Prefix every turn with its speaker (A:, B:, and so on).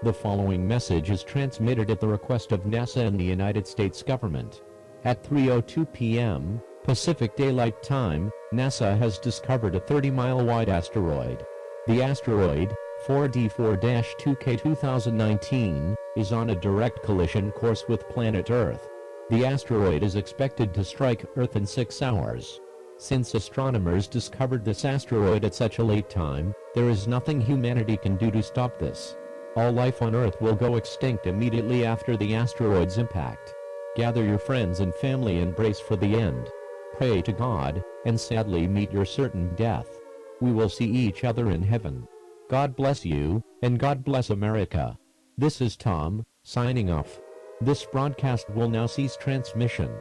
A: The following message is transmitted at the request of NASA and the United States government. At 3:02 p.m. Pacific Daylight Time, NASA has discovered a 30-mile wide asteroid. The asteroid, 4D4-2K 2019, is on a direct collision course with planet Earth. The asteroid is expected to strike Earth in 6 hours. Since astronomers discovered this asteroid at such a late time, there is nothing humanity can do to stop this. All life on Earth will go extinct immediately after the asteroid's impact. Gather your friends and family and brace for the end. Pray to God, and sadly meet your certain death. We will see each other in heaven. God bless you, and God bless America. This is Tom, signing off. This broadcast will now cease transmission.